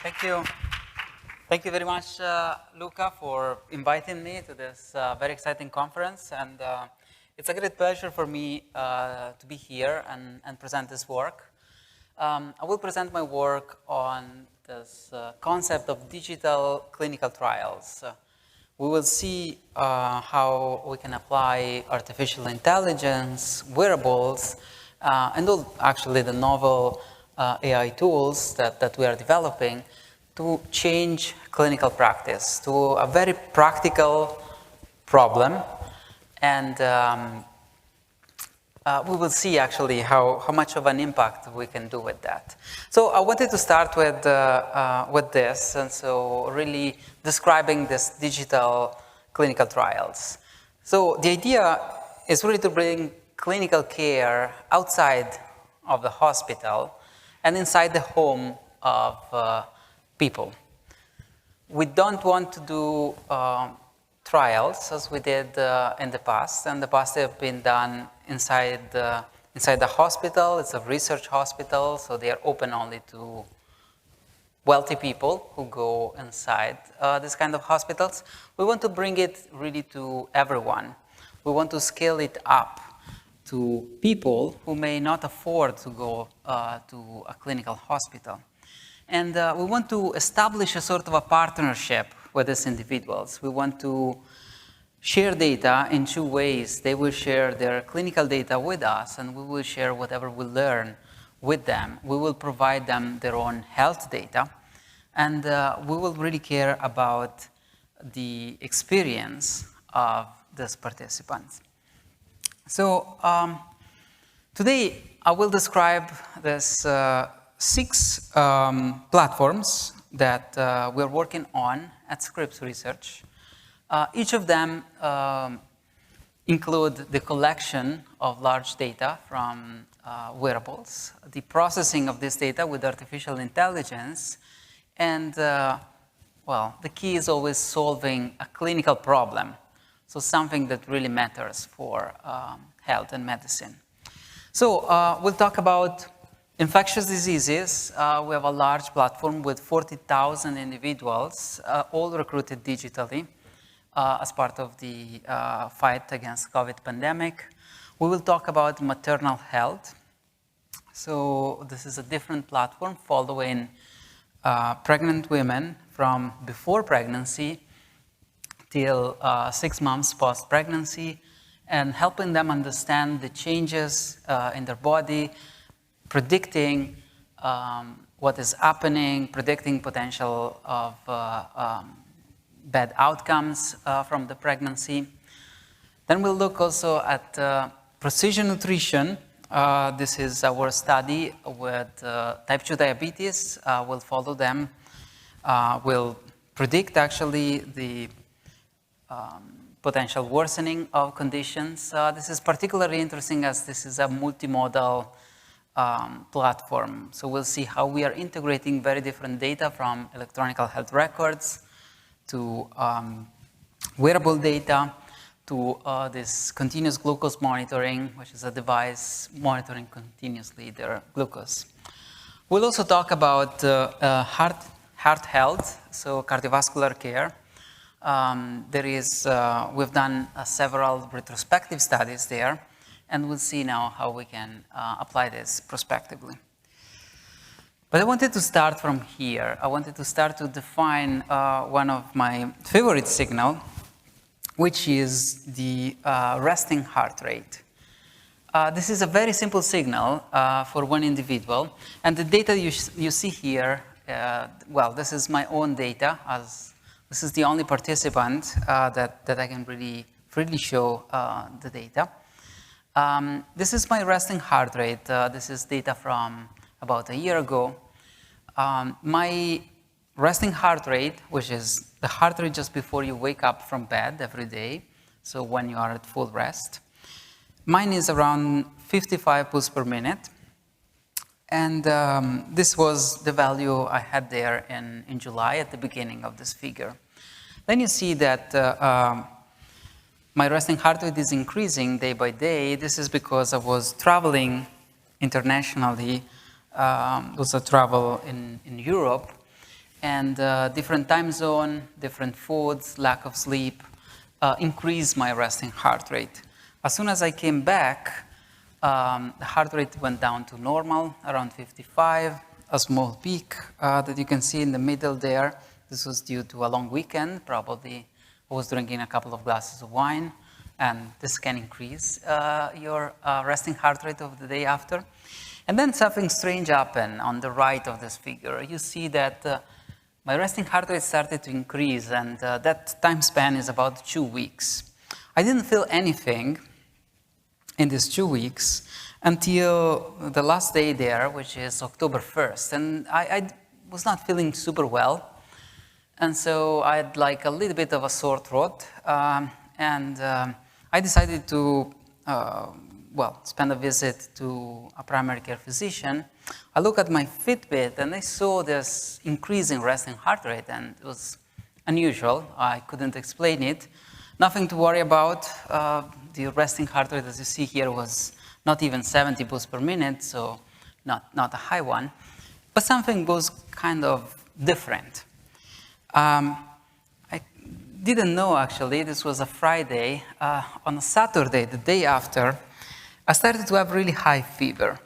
Thank you. Thank you very much, Luca, for inviting me to this very exciting conference. And it's a great pleasure for me to be here and present this work. I will present my work on this concept of digital clinical trials. We will see how we can apply artificial intelligence, wearables, and actually the novel AI tools that we are developing to change clinical practice to a very practical problem. And we will see actually how much of an impact we can do with that. So I wanted to start with this, and so really describing this digital clinical trials. So the idea is really to bring clinical care outside of the hospital and inside the home of people. We don't want to do trials as we did in the past. In the past, they have been done inside the hospital. It's a research hospital, so they are open only to wealthy people who go inside this kind of hospitals. We want to bring it really to everyone. We want to scale it up to people who may not afford to go to a clinical hospital. And we want to establish a sort of a partnership with these individuals. We want to share data in two ways. They will share their clinical data with us, and we will share whatever we learn with them. We will provide them their own health data, and we will really care about the experience of these participants. So today I will describe this 6 platforms that we're working on at Scripps Research. Each of them include the collection of large data from wearables, the processing of this data with artificial intelligence, and well, the key is always solving a clinical problem. So something that really matters for health and medicine. So we'll talk about infectious diseases. We have a large platform with 40,000 individuals, all recruited digitally as part of the fight against COVID pandemic. We will talk about maternal health. So this is a different platform following pregnant women from before pregnancy till 6 months post-pregnancy, and helping them understand the changes in their body, predicting what is happening, predicting potential of bad outcomes from the pregnancy. Then we'll look also at precision nutrition. This is our study with type 2 diabetes. We'll follow them. We'll predict actually the potential worsening of conditions. This is particularly interesting as this is a multimodal platform. So we'll see how we are integrating very different data from electronic health records to wearable data to this continuous glucose monitoring, which is a device monitoring continuously their glucose. We'll also talk about heart health, so cardiovascular care. We've done several retrospective studies there, and we'll see now how we can apply this prospectively. But I wanted to start from here. I wanted to start to define one of my favorite signals, which is the resting heart rate. This is a very simple signal for one individual, and the data you see here, well, this is my own data, as this is the only participant that I can really freely show the data. This is my resting heart rate. This is data from about a year ago. My resting heart rate, which is the heart rate just before you wake up from bed every day, so when you are at full rest, mine is around 55 pulse per minute. And this was the value I had there in July at the beginning of this figure. Then you see that my resting heart rate is increasing day by day. This is because I was traveling internationally. It was a travel in Europe. And different time zone, different foods, lack of sleep, increased my resting heart rate. As soon as I came back, the heart rate went down to normal, around 55, a small peak that you can see in the middle there. This was due to a long weekend, probably I was drinking a couple of glasses of wine, and this can increase your resting heart rate of the day after. And then something strange happened on the right of this figure. You see that my resting heart rate started to increase, and that time span is about 2 weeks. I didn't feel anything in these 2 weeks until the last day there, which is October 1st. And I was not feeling super well. And so I had like a little bit of a sore throat. And I decided to, spend a visit to a primary care physician. I looked at my Fitbit and I saw this increase in resting heart rate, and it was unusual. I couldn't explain it. Nothing to worry about. The resting heart rate, as you see here, was not even 70 pulses per minute, so not a high one. But something was kind of different. I didn't know, actually. This was a Friday. On a Saturday, the day after, I started to have really high fever.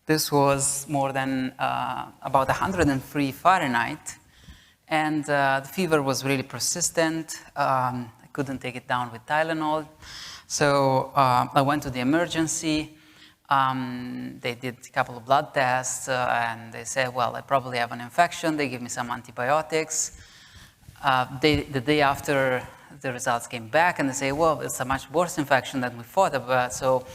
This was more than about 103 Fahrenheit, and the fever was really persistent. I couldn't take it down with Tylenol, so I went to the emergency. They did a couple of blood tests, and they said, well, I probably have an infection. They gave me some antibiotics. The day after, the results came back, and they say, well, it's a much worse infection than we thought about, so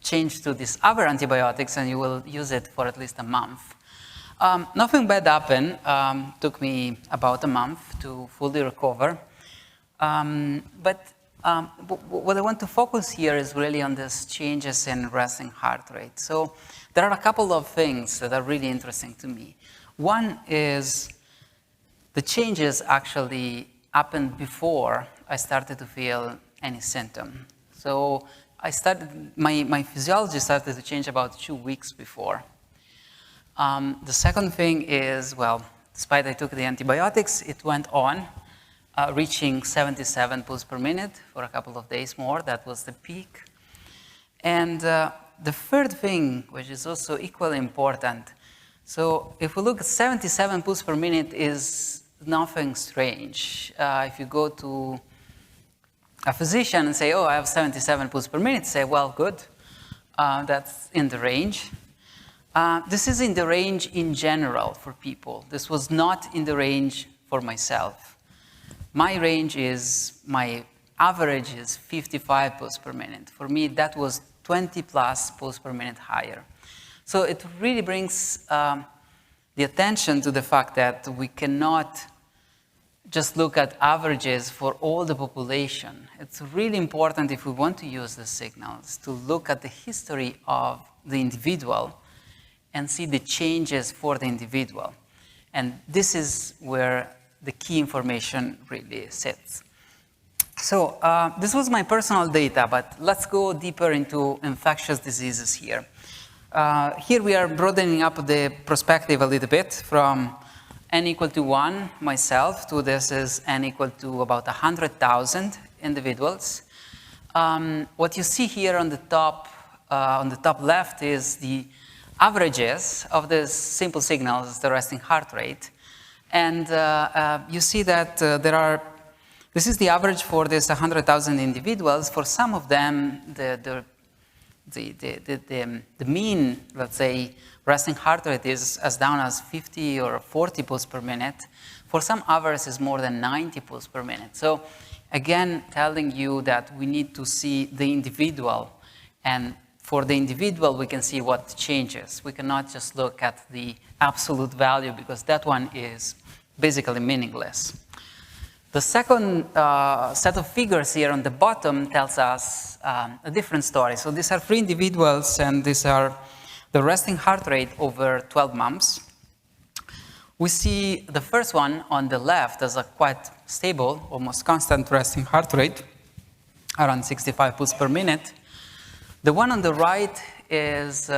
change to these other antibiotics and you will use it for at least a month. Nothing bad happened. Took me about a month to fully recover. But what I want to focus here is really on these changes in resting heart rate. So there are a couple of things that are really interesting to me. One is the changes actually happened before I started to feel any symptom. So my physiology started to change about 2 weeks before. The second thing is, well, despite I took the antibiotics, it went on, reaching 77 pulses per minute for a couple of days more. That was the peak. And the third thing, which is also equally important, so if we look at 77 pulses per minute is nothing strange. If you go to a physician and say, oh, I have 77 pulses per minute, say, well, good, that's in the range. This is in the range in general for people. This was not in the range for myself. My average is 55 pulses per minute. For me, that was 20 plus pulses per minute higher. So it really brings the attention to the fact that we cannot just look at averages for all the population. It's really important, if we want to use the signals, to look at the history of the individual and see the changes for the individual. And this is where the key information really sits. So this was my personal data, but let's go deeper into infectious diseases here. Here we are broadening up the perspective a little bit from n equal to 1 myself to this is n equal to about 100,000 individuals. What you see here on the top left is the averages of these simple signals, the resting heart rate. And you see that this is the average for this 100,000 individuals. For some of them, the mean, let's say, resting heart rate is as down as 50 or 40 pulses per minute. For some others, it's more than 90 pulses per minute. So again, telling you that we need to see the individual, and for the individual, we can see what changes. We cannot just look at the absolute value because that one is basically meaningless. The second set of figures here on the bottom tells us a different story. So these are 3 individuals, and these are the resting heart rate over 12 months. We see the first one on the left as a quite stable, almost constant resting heart rate, around 65 pulses per minute. The one on the right is,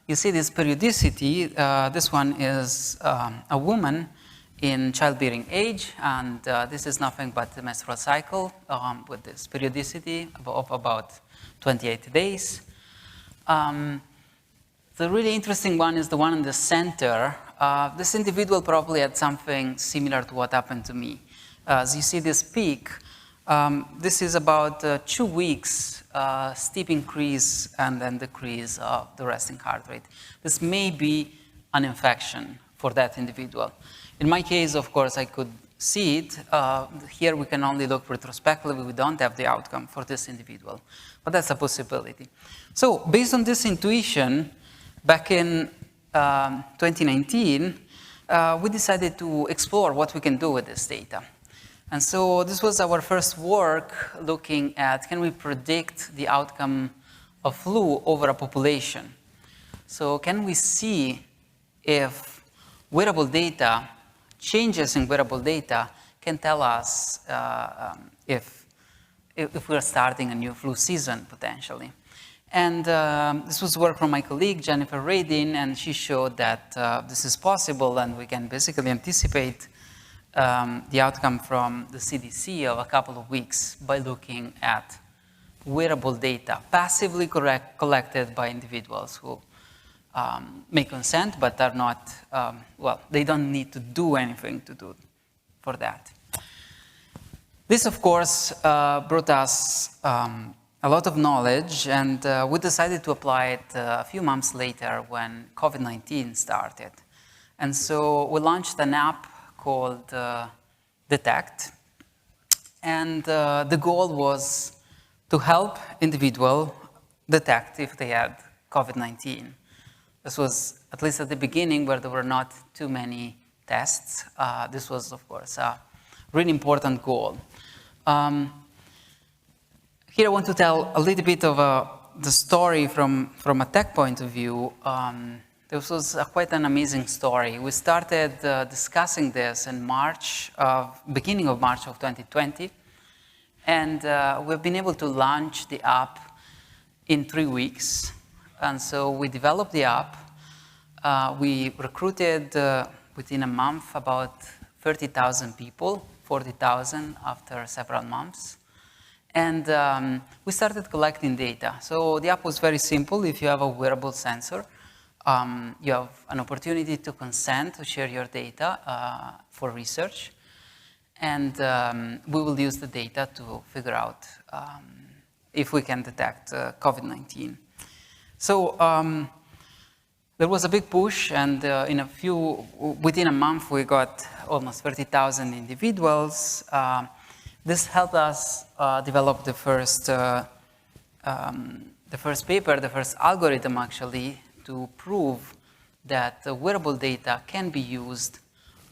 you see this periodicity. This one is a woman, in childbearing age, and this is nothing but the menstrual cycle with this periodicity of about 28 days. The really interesting one is the one in the center. This individual probably had something similar to what happened to me. As you see this peak, this is about 2 weeks steep increase and then decrease of the resting heart rate. This may be an infection for that individual. In my case, of course, I could see it. Here we can only look retrospectively. We don't have the outcome for this individual, but that's a possibility. So based on this intuition, back in 2019, we decided to explore what we can do with this data. And so this was our first work looking at, can we predict the outcome of flu over a population? So can we see if wearable data, changes in wearable data, can tell us if we're starting a new flu season potentially? And this was work from my colleague, Jennifer Radin, and she showed that this is possible, and we can basically anticipate the outcome from the CDC of a couple of weeks by looking at wearable data, passively collected by individuals who may consent, but are not, well, they don't need to do anything to do for that. This, of course, brought us a lot of knowledge, and we decided to apply it a few months later when COVID-19 started. And so we launched an app called Detect, and the goal was to help individuals detect if they had COVID-19. This was, at least at the beginning, where there were not too many tests. This was, of course, a really important goal. Here I want to tell a little bit of the story from a tech point of view. This was quite an amazing story. We started discussing this in beginning of March of 2020, and we've been able to launch the app in 3 weeks. And so we developed the app. We recruited within a month about 30,000 people, 40,000 after several months. And we started collecting data. So the app was very simple. If you have a wearable sensor, you have an opportunity to consent to share your data for research. And we will use the data to figure out if we can detect COVID-19. So there was a big push, and within a month, we got almost 30,000 individuals. This helped us develop the first paper, the first algorithm actually, to prove that the wearable data can be used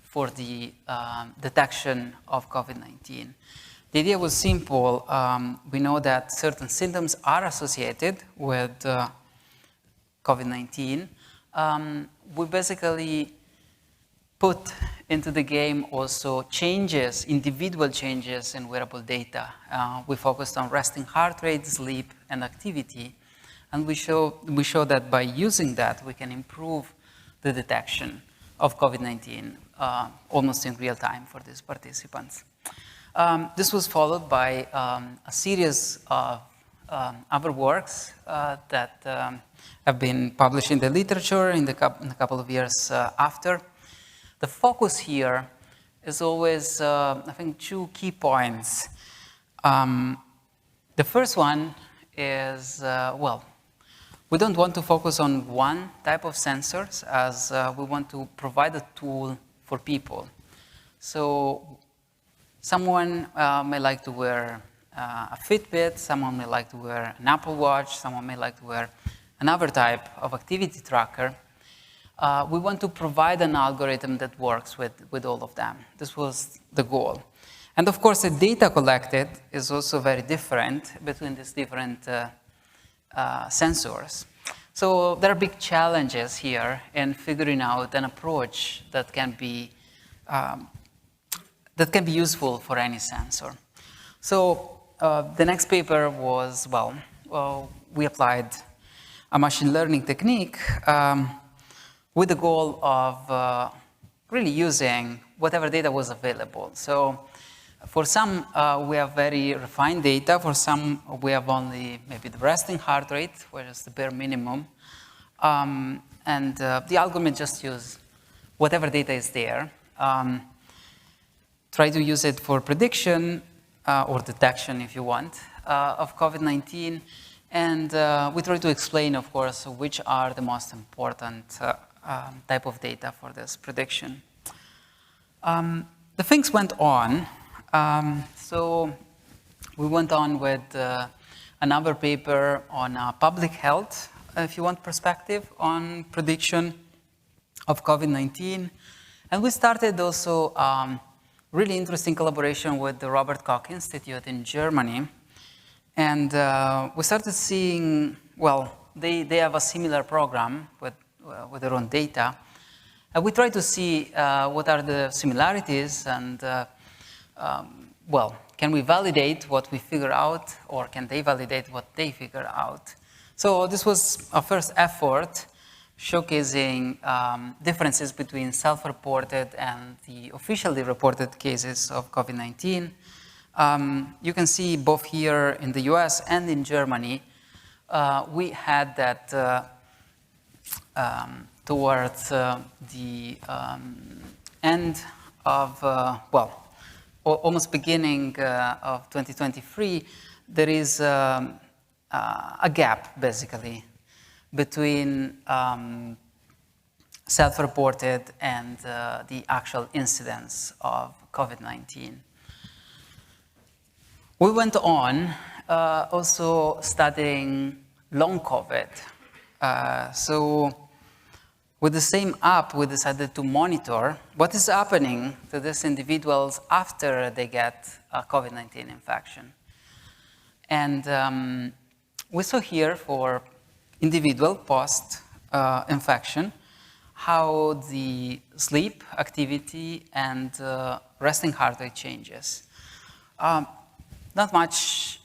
for the detection of COVID-19. The idea was simple. We know that certain symptoms are associated with COVID-19. We basically put into the game also changes, individual changes in wearable data. We focused on resting heart rate, sleep, and activity. And we show that by using that, we can improve the detection of COVID-19 almost in real time for these participants. This was followed by a series of other works that have been published in the literature in a couple of years after. The focus here is always, I think, 2 key points. The first one is, well, we don't want to focus on one type of sensors, as we want to provide a tool for people. So someone may like to wear a Fitbit, someone may like to wear an Apple Watch, someone may like to wear another type of activity tracker. We want to provide an algorithm that works with all of them. This was the goal. And of course, the data collected is also very different between these different sensors. So there are big challenges here in figuring out an approach that can be useful for any sensor. So the next paper was, well, we applied a machine learning technique with the goal of really using whatever data was available. So for some, we have very refined data. For some, we have only maybe the resting heart rate, which is the bare minimum. The algorithm just use whatever data is there. Try to use it for prediction or detection, if you want, of COVID-19. And we try to explain, of course, which are the most important type of data for this prediction. The things went on. So we went on with another paper on public health, if you want, perspective on prediction of COVID-19. And we started also really interesting collaboration with the Robert Koch Institute in Germany. And we started seeing, well, they have a similar program with their own data. And we try to see what are the similarities and, well, can we validate what we figure out, or can they validate what they figure out? So this was our first effort showcasing differences between self-reported and the officially reported cases of COVID-19. You can see both here in the US and in Germany, we had that towards the end of, well, almost beginning of 2023, there is a gap, basically, between self-reported and the actual incidence of COVID-19. We went on also studying long COVID. So with the same app, we decided to monitor what is happening to these individuals after they get a COVID-19 infection. And we saw here for individual post-infection how the sleep activity and resting heart rate changes. Not much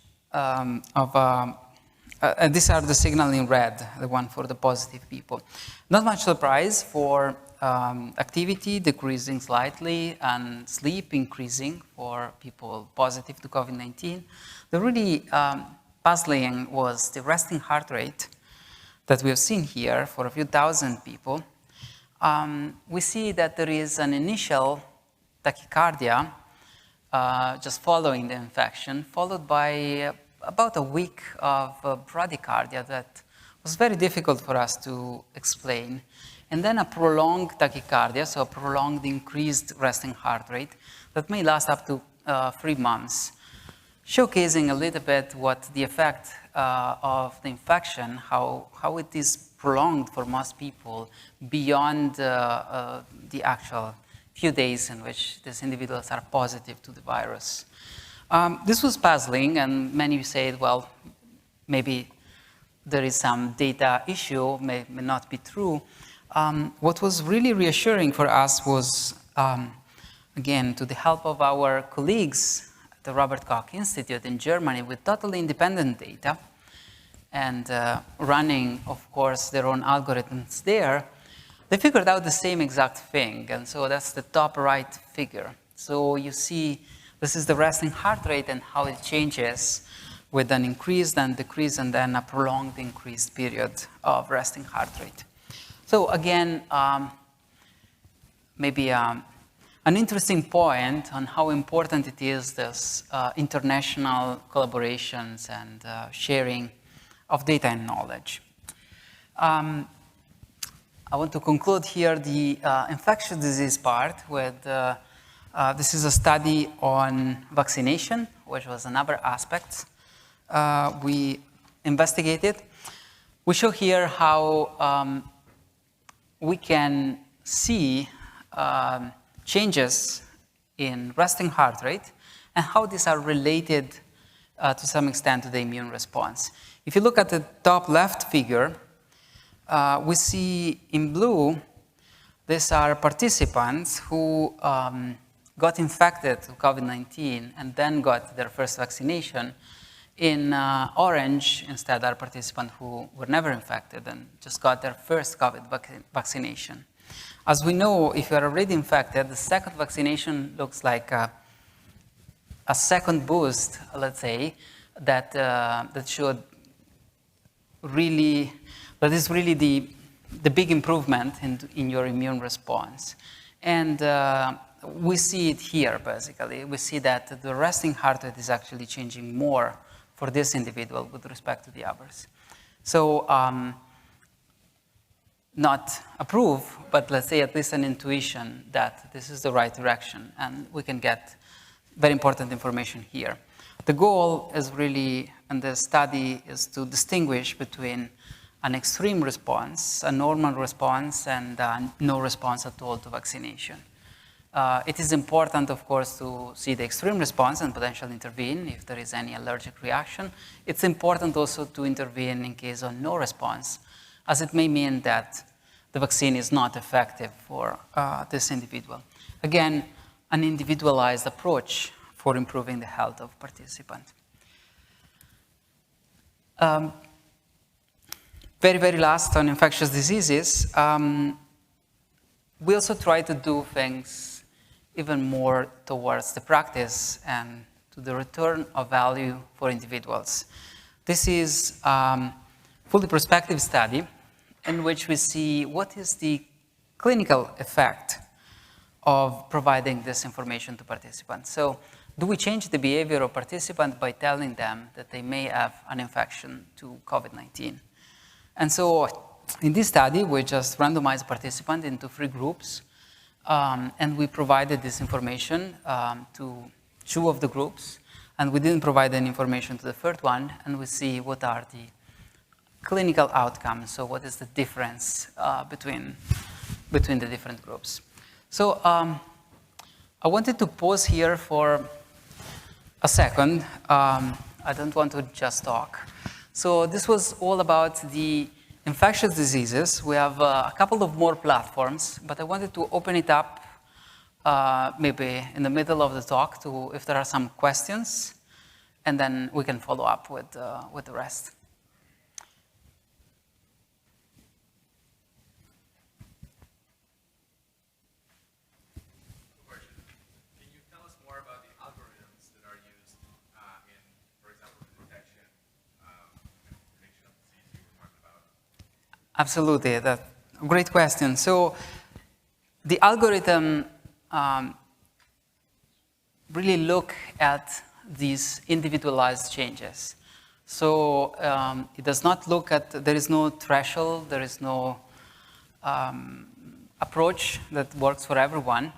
these are the signal in red, the one for the positive people. Not much surprise for activity decreasing slightly and sleep increasing for people positive to COVID-19. The really puzzling was the resting heart rate that we have seen here for a few thousand people. We see that there is an initial tachycardia just following the infection, followed by about a week of bradycardia that was very difficult for us to explain. And then a prolonged tachycardia, so a prolonged increased resting heart rate that may last up to 3 months, showcasing a little bit what the effect of the infection, how it is prolonged for most people beyond the actual few days in which these individuals are positive to the virus. This was puzzling, and many said, well, maybe there is some data issue, may not be true. What was really reassuring for us was, again, to the help of our colleagues at the Robert Koch Institute in Germany with totally independent data and running, of course, their own algorithms there, they figured out the same exact thing. And so that's the top right figure. So you see, this is the resting heart rate and how it changes with an increased and decreased and then a prolonged increased period of resting heart rate. So again, maybe an interesting point on how important it is, this international collaborations and sharing of data and knowledge. I want to conclude here the infectious disease part with this is a study on vaccination, which was another aspect we investigated. We show here how we can see changes in resting heart rate and how these are related to some extent to the immune response. If you look at the top left figure, we see in blue, these are participants who got infected with COVID-19 and then got their first vaccination. In orange, instead, are participants who were never infected and just got their first COVID vaccination. As we know, if you are already infected, the second vaccination looks like a second boost, let's say, that should really, that is really the big improvement in your immune response. And we see it here, basically. We see that the resting heart rate is actually changing more for this individual with respect to the others. So not a proof, but let's say at least an intuition that this is the right direction, and we can get very important information here. The goal is really, in the study, is to distinguish between an extreme response, a normal response, and no response at all to vaccination. It is important, of course, to see the extreme response and potentially intervene if there is any allergic reaction. It's important also to intervene in case of no response, as it may mean that the vaccine is not effective for this individual. Again, an individualized approach for improving the health of participants. Very, very last on infectious diseases, we also try to do things even more towards the practice and to the return of value for individuals. This is a fully prospective study in which we see what is the clinical effect of providing this information to participants. So, do we change the behavior of participants by telling them that they may have an infection to COVID-19? And so, in this study, we just randomized participants into 3 groups, and we provided this information to 2 of the groups, and we didn't provide any information to the third one, and we see what are the clinical outcomes. So, what is the difference between the different groups? So, I wanted to pause here for a second. I don't want to just talk. So this was all about the infectious diseases. We have a couple of more platforms, but I wanted to open it up maybe in the middle of the talk to if there are some questions, and then we can follow up with the rest. Absolutely, that's a great question. So the algorithm really look at these individualized changes. So it does not look at, there is no threshold, there is no approach that works for everyone.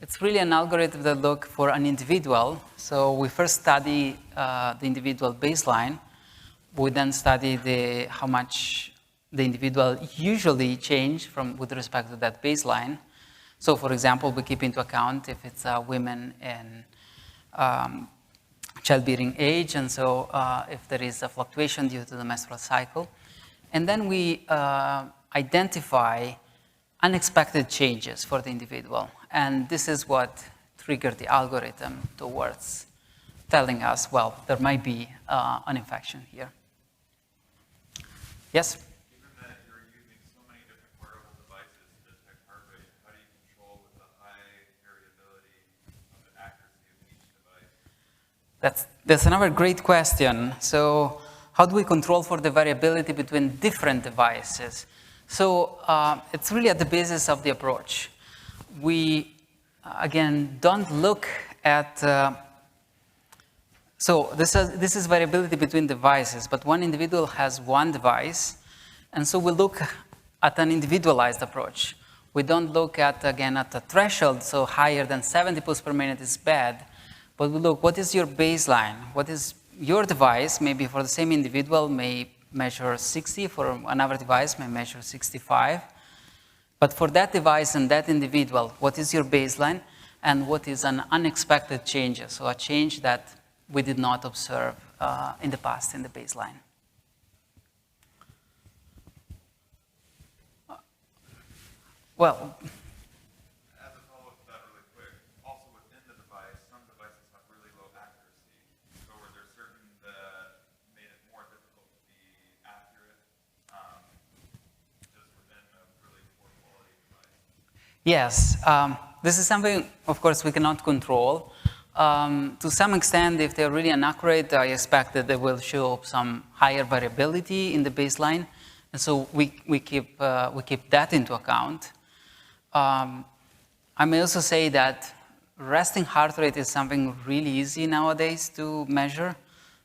It's really an algorithm that looks for an individual. So we first study the individual baseline. We then study how much the individual usually change with respect to that baseline. So for example, we keep into account if it's women in childbearing age, and so if there is a fluctuation due to the menstrual cycle. And then we identify unexpected changes for the individual. And this is what triggered the algorithm towards telling us, well, there might be an infection here. Yes? That's another great question. So how do we control for the variability between different devices? So it's really at the basis of the approach. We, again, don't look at, so this is variability between devices, but one individual has one device, and so we look at an individualized approach. We don't look at, again, at a threshold, so higher than 70 pulse per minute is bad. But we look, what is your baseline? What is your device? Maybe for the same individual may measure 60, for another device may measure 65. But for that device and that individual, what is your baseline? And what is an unexpected change? So a change that we did not observe in the past in the baseline. Well, Yes, this is something, of course, we cannot control. To some extent, if they're really inaccurate, I expect that they will show some higher variability in the baseline, and so we keep that into account. I may also say that resting heart rate is something really easy nowadays to measure,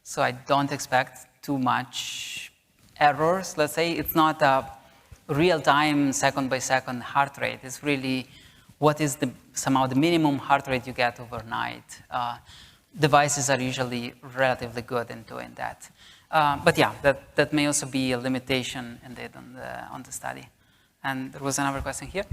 so I don't expect too much errors. Let's say it's not a real-time, second-by-second heart rate. It's really what is somehow the minimum heart rate you get overnight. Devices are usually relatively good in doing that. But yeah, that may also be a limitation indeed on the study. And there was another question here.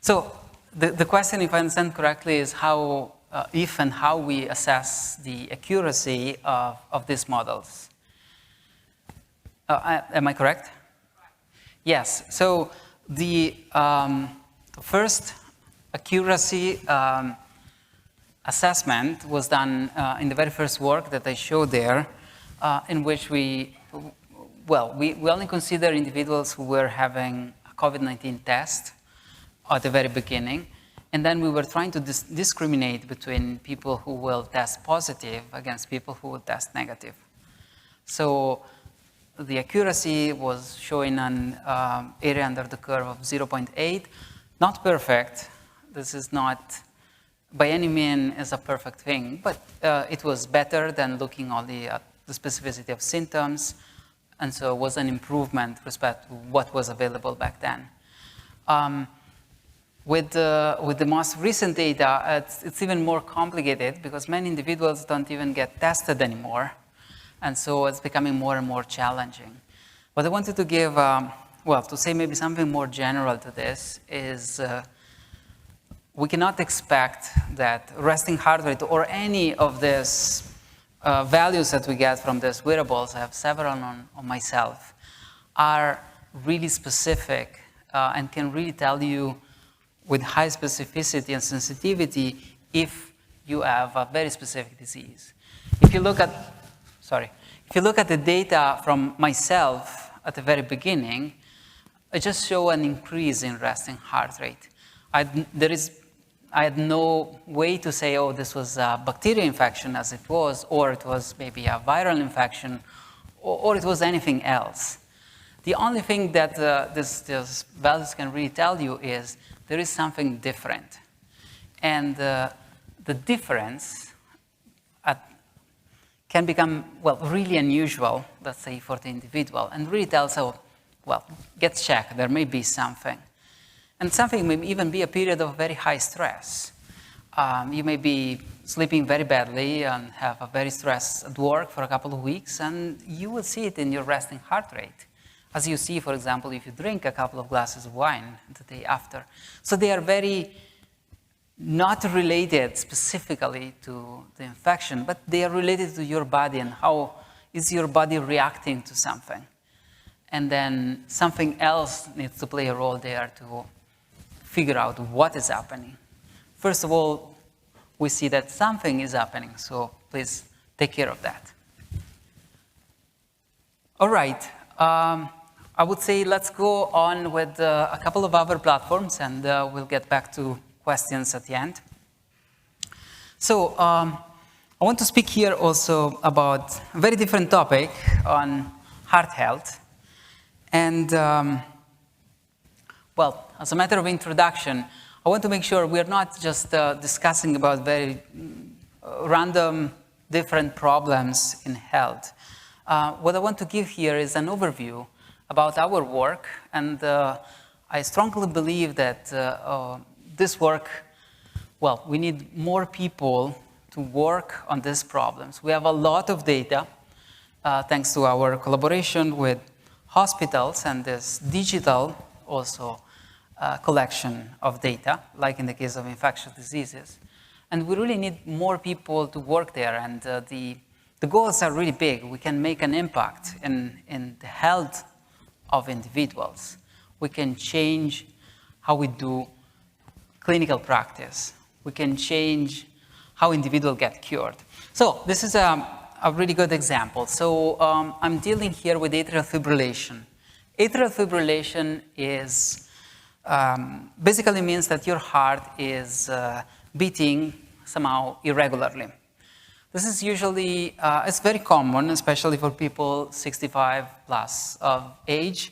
So the question, if I understand correctly, is how, if and how we assess the accuracy of these models. Am I correct? Yes. So the first accuracy assessment was done in the very first work that I showed there, in which we only consider individuals who were having a COVID-19 test at the very beginning, and then we were trying to discriminate between people who will test positive against people who will test negative. So the accuracy was showing an area under the curve of 0.8, not perfect. This is not by any means a perfect thing, but it was better than looking only at the specificity of symptoms, and so it was an improvement with respect to what was available back then. With the most recent data, it's even more complicated because many individuals don't even get tested anymore. And so it's becoming more and more challenging. What I wanted to give, to say maybe something more general to this is we cannot expect that resting heart rate or any of these values that we get from these wearables, I have several on myself, are really specific and can really tell you with high specificity and sensitivity if you have a very specific disease. If you look at the data from myself at the very beginning, I just show an increase in resting heart rate. I had no way to say, oh, this was a bacterial infection as it was, or it was maybe a viral infection, or it was anything else. The only thing that these values can really tell you is there is something different. And the difference can become, really unusual, let's say, for the individual, and really tells, get checked, there may be something. And something may even be a period of very high stress. You may be sleeping very badly and have a very stress at work for a couple of weeks, and you will see it in your resting heart rate. As you see, for example, if you drink a couple of glasses of wine the day after. So they are very not related specifically to the infection, but they are related to your body and how is your body reacting to something. And then something else needs to play a role there to figure out what is happening. First of all, we see that something is happening, so please take care of that. All right. I would say let's go on with a couple of other platforms, and we'll get back to questions at the end. So I want to speak here also about a very different topic on heart health. And as a matter of introduction, I want to make sure we're not just discussing about very random different problems in health. What I want to give here is an overview about our work, and I strongly believe that this work, we need more people to work on these problems. We have a lot of data, thanks to our collaboration with hospitals and this digital also collection of data, like in the case of infectious diseases. And we really need more people to work there, and the the goals are really big. We can make an impact in the health of individuals. We can change how we do clinical practice. We can change how individuals get cured. So this is a really good example. So I'm dealing here with atrial fibrillation. Atrial fibrillation is basically means that your heart is beating somehow irregularly. This is usually, it's very common, especially for people 65 plus of age.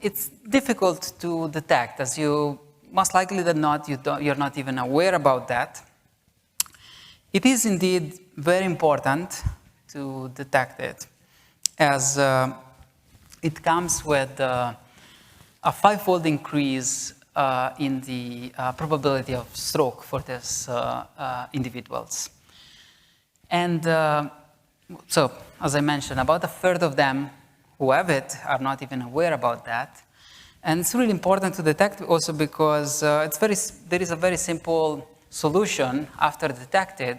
It's difficult to detect, as you most likely than not, you're not even aware about that. It is indeed very important to detect it, as it comes with a five-fold increase in the probability of stroke for these individuals. And so, as I mentioned, about a third of them who have it are not even aware about that. And it's really important to detect also because there is a very simple solution after detected.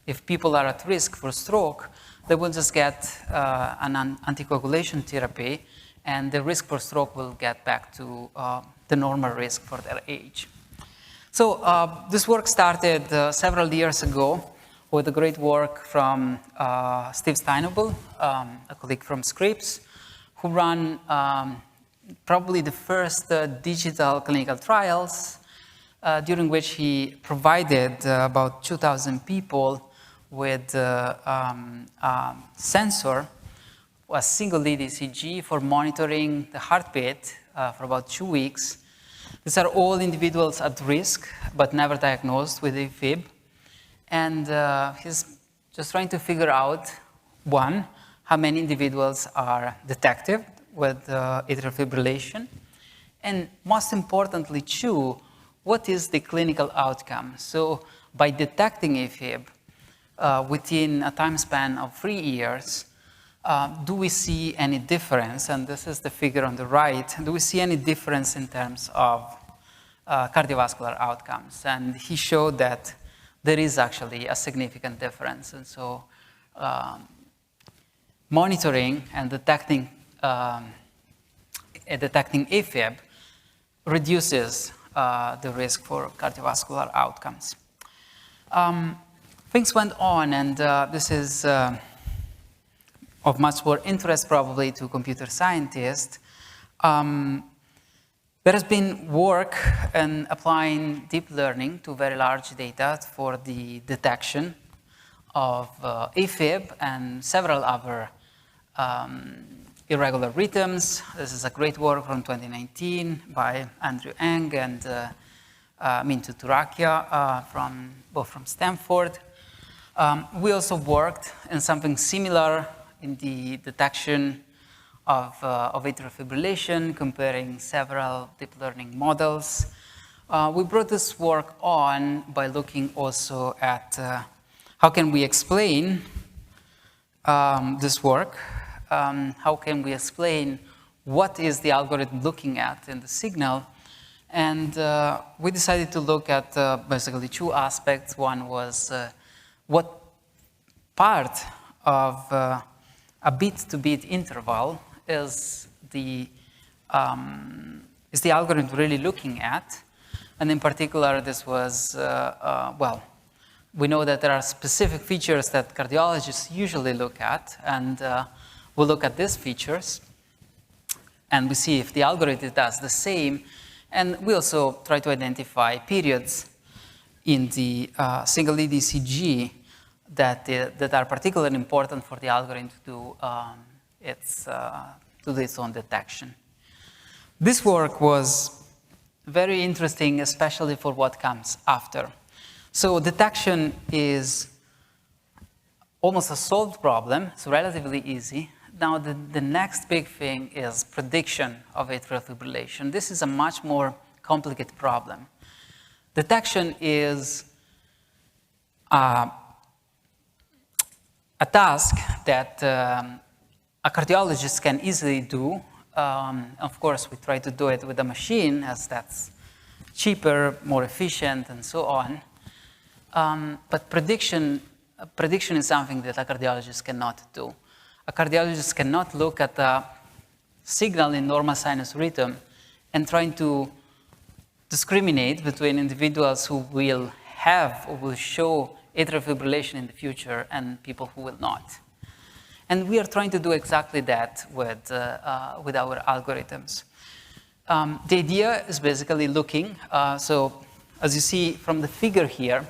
If people are at risk for stroke, they will just get an anticoagulation therapy, and the risk for stroke will get back to the normal risk for their age. So this work started several years ago with a great work from Steve Steinobel, a colleague from Scripps, who ran probably the first digital clinical trials during which he provided about 2,000 people with a sensor, a single lead ECG for monitoring the heartbeat for about 2 weeks. These are all individuals at risk, but never diagnosed with AFib. And he's just trying to figure out, one, how many individuals are detected with atrial fibrillation, and most importantly, two, what is the clinical outcome? So by detecting AFib within a time span of 3 years, do we see any difference? And this is the figure on the right. Do we see any difference in terms of cardiovascular outcomes? And he showed that there is actually a significant difference. And so monitoring and detecting AFib reduces the risk for cardiovascular outcomes. Things went on, and this is of much more interest probably to computer scientists. There has been work in applying deep learning to very large data for the detection of AFib and several other irregular rhythms. This is a great work from 2019 by Andrew Ng and Mintu Turakia both from Stanford. We also worked in something similar in the detection of atrial fibrillation, comparing several deep learning models. We brought this work on by looking also at how can we explain this work. How can we explain what is the algorithm looking at in the signal? And we decided to look at basically two aspects. One was what part of a bit-to-bit interval is the algorithm really looking at? And in particular, this was, well, we know that there are specific features that cardiologists usually look at, and we'll look at these features, and we see if the algorithm does the same. And we also try to identify periods in the single lead ECG that are particularly important for the algorithm to do its own detection. This work was very interesting, especially for what comes after. So detection is almost a solved problem. It's relatively easy. Now the next big thing is prediction of atrial fibrillation. This is a much more complicated problem. Detection is a task that a cardiologist can easily do. Of course, we try to do it with a machine, as that's cheaper, more efficient, and so on. But prediction prediction is something that a cardiologist cannot do. A cardiologist cannot look at a signal in normal sinus rhythm and trying to discriminate between individuals who will have or will show atrial fibrillation in the future and people who will not. And we are trying to do exactly that with our algorithms. The idea is basically looking, so as you see from the figure here,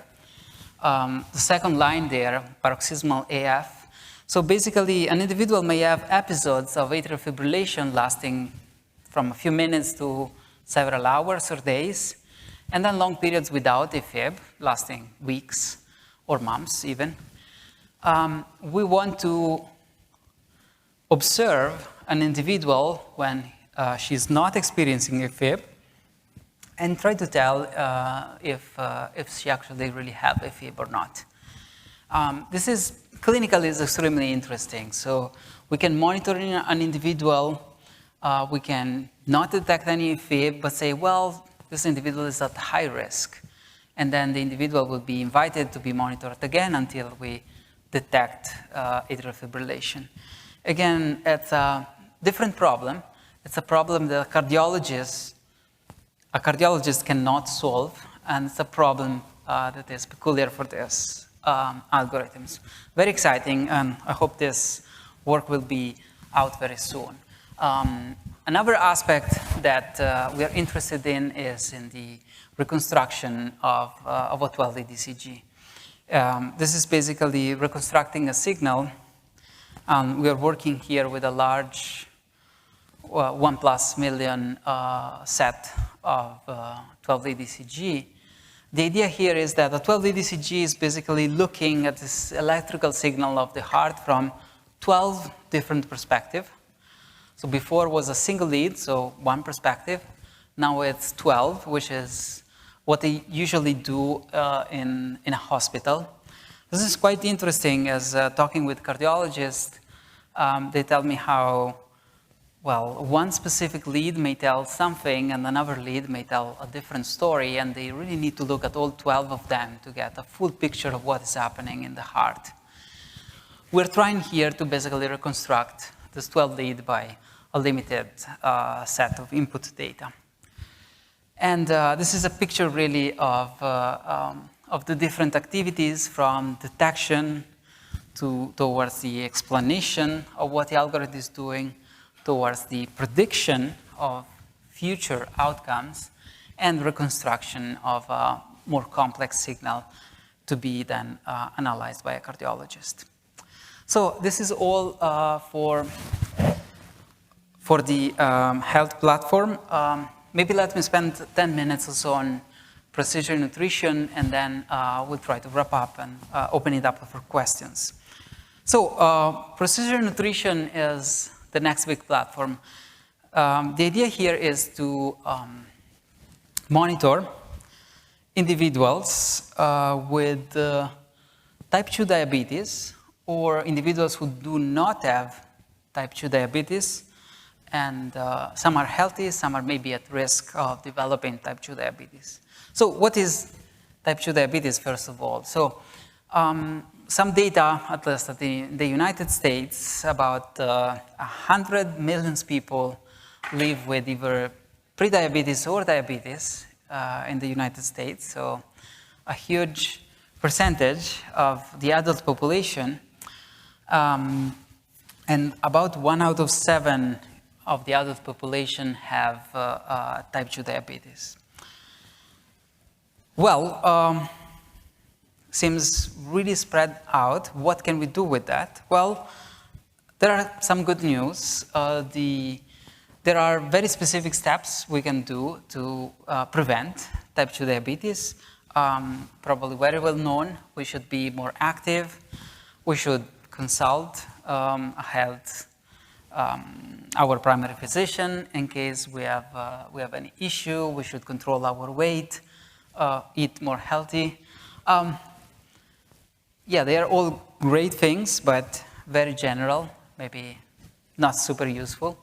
the second line there, paroxysmal AF. So basically, an individual may have episodes of atrial fibrillation lasting from a few minutes to several hours or days, and then long periods without AFib, lasting weeks or months even. We want to observe an individual when she's not experiencing AFib and try to tell if she actually really have AFib or not. This is clinically is extremely interesting. So we can monitor an individual, we can not detect any AFib, but say, well, this individual is at high risk. And then the individual will be invited to be monitored again until we detect atrial fibrillation. Again, it's a different problem. It's a problem that a cardiologist cannot solve, and it's a problem that is peculiar for this algorithms. Very exciting, and I hope this work will be out very soon. Another aspect that we are interested in is in the reconstruction of a 12-lead ECG. This is basically reconstructing a signal. We are working here with a large 1+ million set of 12-lead ECG. The idea here is that a 12-lead ECG is basically looking at this electrical signal of the heart from 12 different perspectives. So before was a single lead, so one perspective. Now it's 12, which is what they usually do in a hospital. This is quite interesting as talking with cardiologists, they tell me how, well, one specific lead may tell something and another lead may tell a different story, and they really need to look at all 12 of them to get a full picture of what is happening in the heart. We're trying here to basically reconstruct this 12 lead by a limited set of input data. And this is a picture really of the different activities from detection towards the explanation of what the algorithm is doing, towards the prediction of future outcomes, and reconstruction of a more complex signal to be then analyzed by a cardiologist. So this is all for the health platform. Maybe let me spend 10 minutes or so on precision nutrition, and then we'll try to wrap up and open it up for questions. So precision nutrition is the next big platform. The idea here is to monitor individuals with type 2 diabetes or individuals who do not have type 2 diabetes, and some are healthy, some are maybe at risk of developing type 2 diabetes. So what is type 2 diabetes, first of all? So some data, at least in the United States, about 100 million people live with either prediabetes or diabetes in the United States, so a huge percentage of the adult population, and about 1 out of 7 of the adult population have type 2 diabetes. Well, seems really spread out. What can we do with that? Well, there are some good news. There are very specific steps we can do to prevent type 2 diabetes. Probably very well known. We should be more active. We should consult our primary physician in case we have any issue. We should control our weight, eat more healthy. Yeah, they are all great things, but very general, maybe not super useful.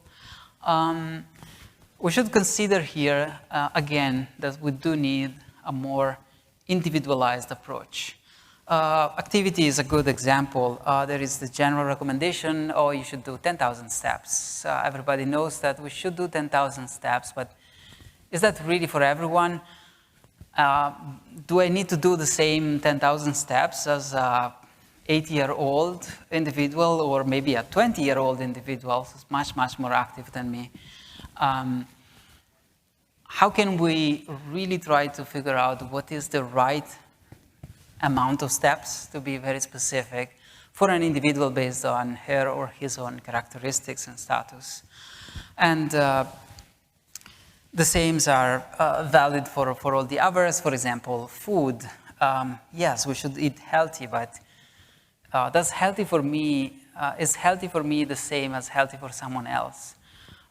We should consider here, again, that we do need a more individualized approach. Activity is a good example. There is the general recommendation, oh, you should do 10,000 steps. Everybody knows that we should do 10,000 steps, but is that really for everyone? Do I need to do the same 10,000 steps as a 80-year-old individual or maybe a 20-year-old individual who's much, much more active than me? How can we really try to figure out what is the right amount of steps, to be very specific, for an individual based on her or his own characteristics and status? And the same are valid for all the others. For example, food. Yes, we should eat healthy, but is healthy for me the same as healthy for someone else?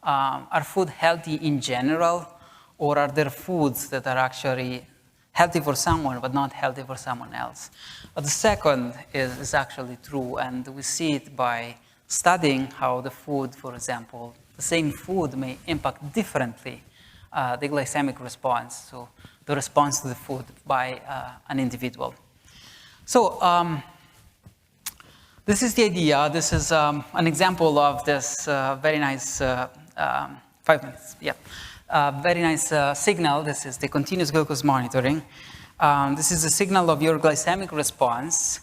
Are food healthy in general, or are there foods that are actually healthy for someone but not healthy for someone else? But the second is actually true, and we see it by studying how the food, for example, the same food may impact differently the glycemic response, so the response to the food by an individual. So this is the idea. This is an example of this very nice 5 minutes, yeah. Very nice signal. This is the continuous glucose monitoring. This is a signal of your glycemic response.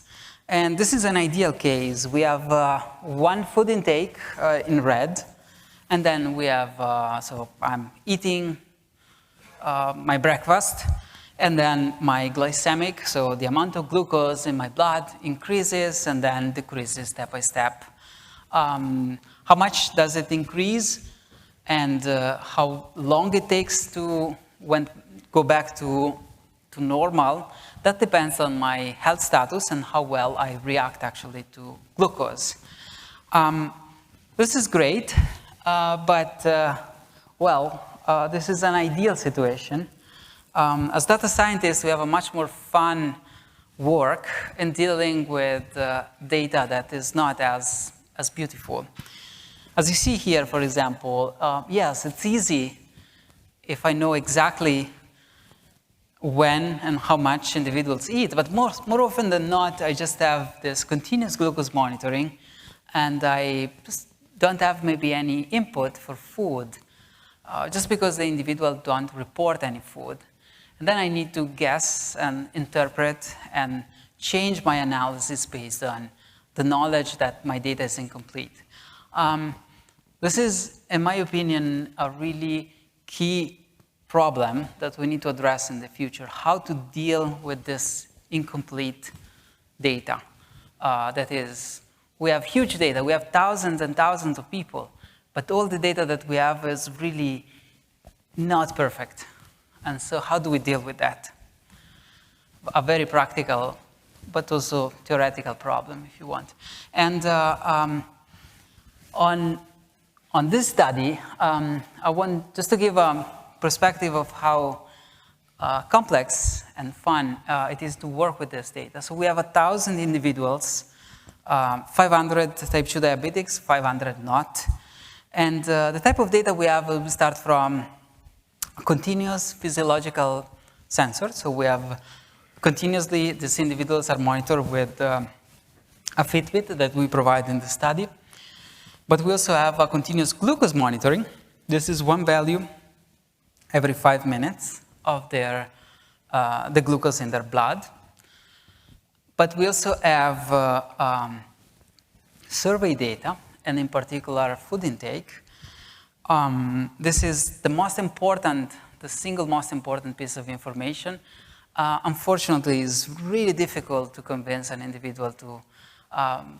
And this is an ideal case. We have one food intake in red. And then we have, so I'm eating my breakfast. And then my glycemic, so the amount of glucose in my blood increases and then decreases step by step. How much does it increase? And how long it takes to go back to normal, that depends on my health status and how well I react actually to glucose. This is great, but this is an ideal situation. As data scientists, we have a much more fun work in dealing with data that is not as beautiful. As you see here, for example, yes, it's easy if I know exactly when and how much individuals eat, but more often than not, I just have this continuous glucose monitoring, and I just don't have maybe any input for food, just because the individual don't report any food. And then I need to guess and interpret and change my analysis based on the knowledge that my data is incomplete. This is, in my opinion, a really key problem that we need to address in the future, how to deal with this incomplete data. That is, we have huge data, we have thousands and thousands of people, but all the data that we have is really not perfect. And so how do we deal with that? A very practical, but also theoretical problem, if you want. And on this study, I want just to give a perspective of how complex and fun it is to work with this data. So we have 1,000 individuals, 500 type 2 diabetics, 500 not. And the type of data we have will start from continuous physiological sensor. So we have continuously, these individuals are monitored with a Fitbit that we provide in the study. But we also have a continuous glucose monitoring. This is one value every 5 minutes of their, the glucose in their blood. But we also have survey data, and in particular food intake. This is the most important, the single most important piece of information. Unfortunately, it's really difficult to convince an individual to,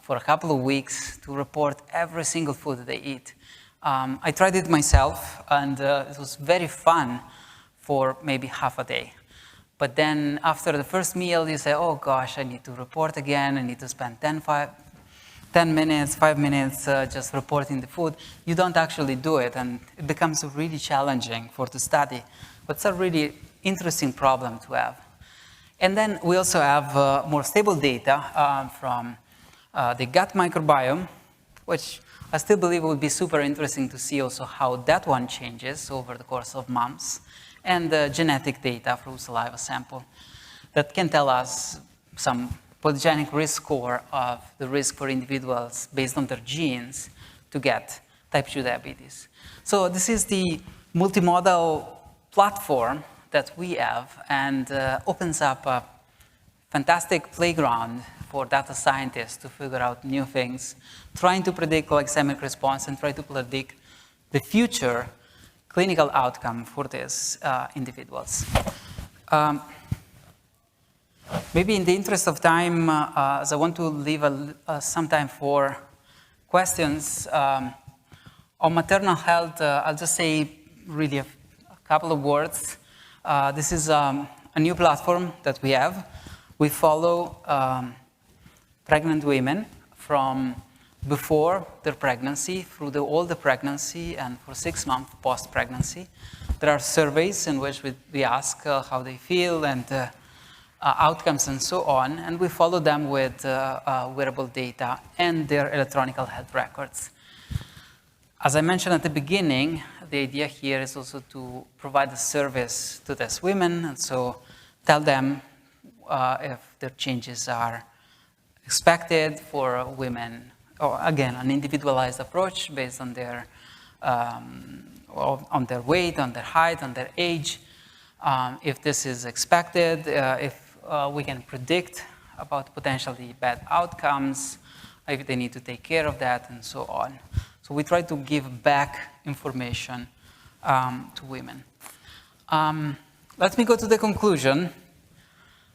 for a couple of weeks, to report every single food that they eat. I tried it myself, and it was very fun for maybe half a day. But then after the first meal, you say, oh gosh, I need to report again. I need to spend 10 minutes, 5 minutes just reporting the food. You don't actually do it, and it becomes really challenging for the study. But it's a really interesting problem to have. And then we also have more stable data from the gut microbiome, which I still believe would be super interesting to see also how that one changes over the course of months, and genetic data from saliva sample that can tell us some polygenic risk score of the risk for individuals based on their genes to get type 2 diabetes. So this is the multimodal platform that we have, and opens up a fantastic playground for data scientists to figure out new things, trying to predict glycemic response and try to predict the future clinical outcome for these individuals. Maybe in the interest of time, as I want to leave some time for questions, on maternal health, I'll just say really a couple of words. This is a new platform that we have. We follow pregnant women from before their pregnancy through all the pregnancy and for 6 months post-pregnancy. There are surveys in which we ask how they feel and outcomes and so on, and we follow them with wearable data and their electronic health records. As I mentioned at the beginning, the idea here is also to provide a service to these women, and so tell them if their changes are expected for women, or again, an individualized approach based on their weight, on their height, on their age. If this is expected, if we can predict about potentially bad outcomes, if they need to take care of that, and so on. So we try to give back information to women. Let me go to the conclusion.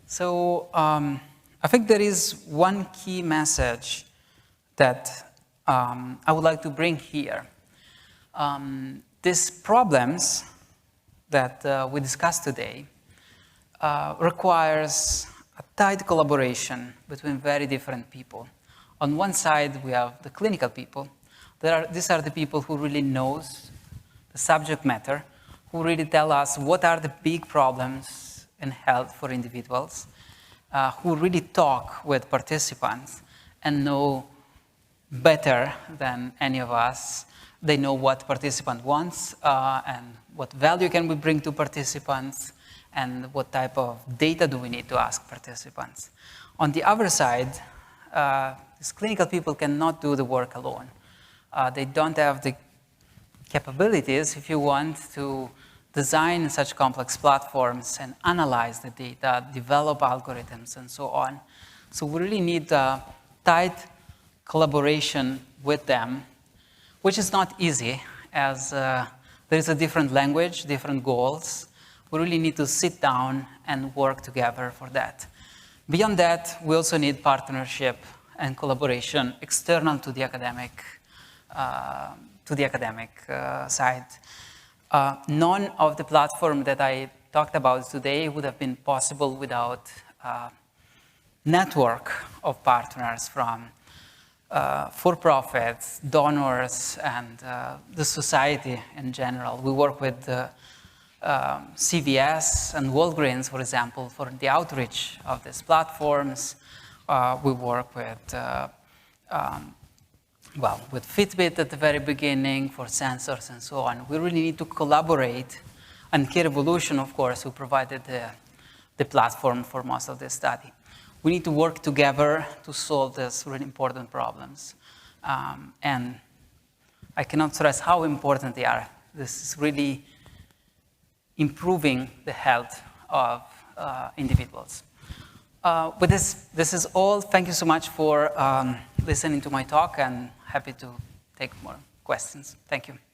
So I think there is one key message that I would like to bring here. These problems that we discussed today requires a tight collaboration between very different people. On one side, we have the clinical people. These are the people who really knows the subject matter, who really tell us what are the big problems in health for individuals, who really talk with participants and know better than any of us. They know what participant wants and what value can we bring to participants and what type of data do we need to ask participants. On the other side, these clinical people cannot do the work alone. They don't have the capabilities, if you want, to design such complex platforms and analyze the data, develop algorithms, and so on. So we really need a tight collaboration with them, which is not easy, as there is a different language, different goals. We really need to sit down and work together for that. Beyond that, we also need partnership and collaboration external to the academic side. None of the platform that I talked about today would have been possible without a network of partners from for-profits, donors, and the society in general. We work with CVS and Walgreens, for example, for the outreach of these platforms. We work with with Fitbit at the very beginning for sensors and so on. We really need to collaborate, and Care Evolution, of course, who provided the platform for most of this study. We need to work together to solve these really important problems. And I cannot stress how important they are. This is really improving the health of individuals. With this is all. Thank you so much for listening to my talk, and happy to take more questions. Thank you.